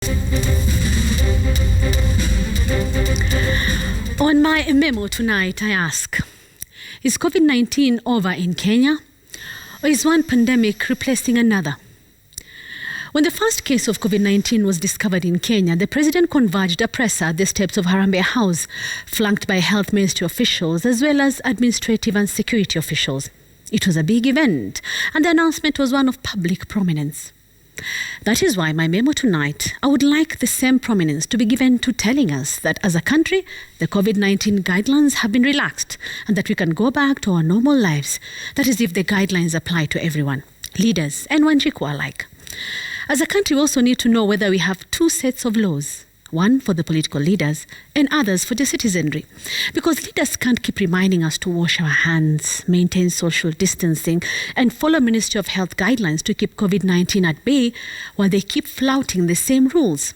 On my memo tonight, I ask, is COVID-19 over in Kenya, or is one pandemic replacing another? When the first case of COVID-19 was discovered in Kenya, the president converged a presser at the steps of Harambee House, flanked by health ministry officials as well as administrative and security officials. It was a big event, and the announcement was one of public prominence. That is why my memo tonight, I would like the same prominence to be given to telling us that as a country, the COVID-19 guidelines have been relaxed and that we can go back to our normal lives. That is if the guidelines apply to everyone, leaders and Wanjiku alike. As a country, we also need to know whether we have two sets of laws, one for the political leaders and others for the citizenry. Because leaders can't keep reminding us to wash our hands, maintain social distancing, and follow Ministry of Health guidelines to keep COVID-19 at bay while they keep flouting the same rules.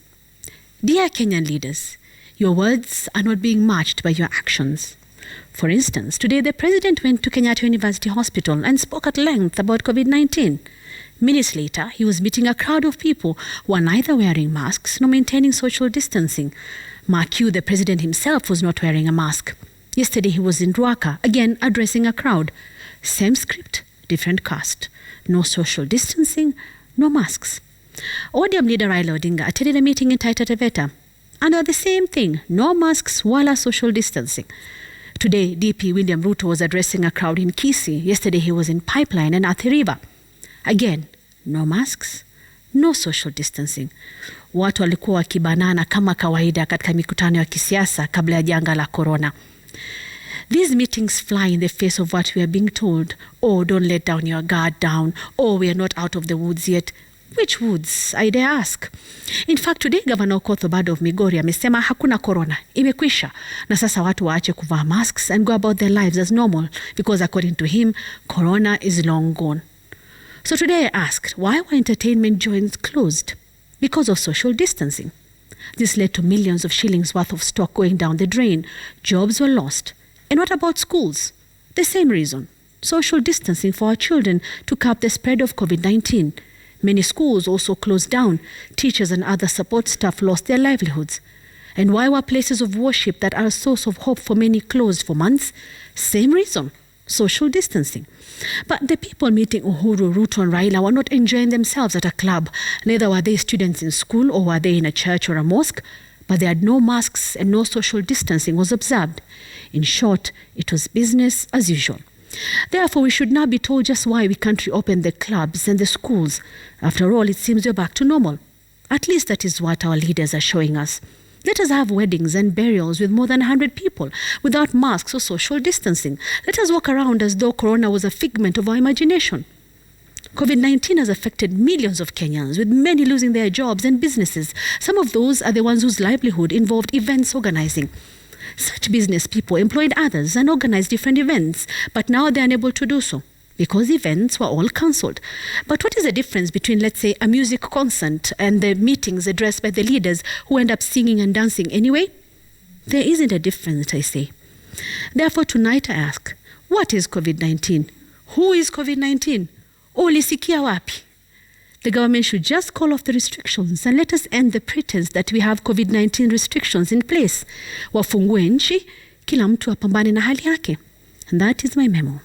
Dear Kenyan leaders, your words are not being matched by your actions. For instance, today the president went to Kenyatta University Hospital and spoke at length about COVID-19. Minutes later, he was meeting a crowd of people who are neither wearing masks nor maintaining social distancing. Mark you, the president himself was not wearing a mask. Yesterday, he was in Ruaka, again addressing a crowd. Same script, different cast. No social distancing, no masks. ODM leader Raila Odinga attended a meeting in Taita Taveta. Under the same thing, no masks, wala social distancing. Today, DP William Ruto was addressing a crowd in Kisii. Yesterday, he was in Pipeline and Athi River. Again, no masks, no social distancing. Watu walikuwa wakibanana kama kawaida katika mikutano ya kisiasa kabla ya janga la corona. These meetings fly in the face of what we are being told. Oh, don't let down your guard down. Oh, we are not out of the woods yet. Which woods, I dare ask? In fact, today Governor Okoth Obado of Migori amesema hakuna corona, imekwisha. Na sasa watu waache kuvaa masks and go about their lives as normal because according to him, corona is long gone. So today I asked, why were entertainment joints closed? Because of social distancing. This led to millions of shillings worth of stock going down the drain. Jobs were lost. And what about schools? The same reason. Social distancing for our children to curb the spread of COVID-19. Many schools also closed down. Teachers and other support staff lost their livelihoods. And why were places of worship that are a source of hope for many closed for months? Same reason. Social distancing. But the people meeting Uhuru, Ruto and Raila were not enjoying themselves at a club. Neither were they students in school or were they in a church or a mosque. But they had no masks and no social distancing was observed. In short, it was business as usual. Therefore, we should now be told just why we can't reopen the clubs and the schools. After all, it seems we're back to normal. At least that is what our leaders are showing us. Let us have weddings and burials with more than 100 people without masks or social distancing. Let us walk around as though corona was a figment of our imagination. COVID-19 has affected millions of Kenyans, with many losing their jobs and businesses. Some of those are the ones whose livelihood involved events organizing. Such business people employed others and organized different events, but now they're unable to do so because events were all cancelled. But what is the difference between, let's say, a music concert and the meetings addressed by the leaders who end up singing and dancing anyway? There isn't a difference, I say. Therefore, tonight I ask, what is COVID-19? Who is COVID-19? Ulisikia wapi? The government should just call off the restrictions and let us end the pretense that we have COVID-19 restrictions in place. Wafungue nchi, kila mtu apambane na hali yake. And that is my memo.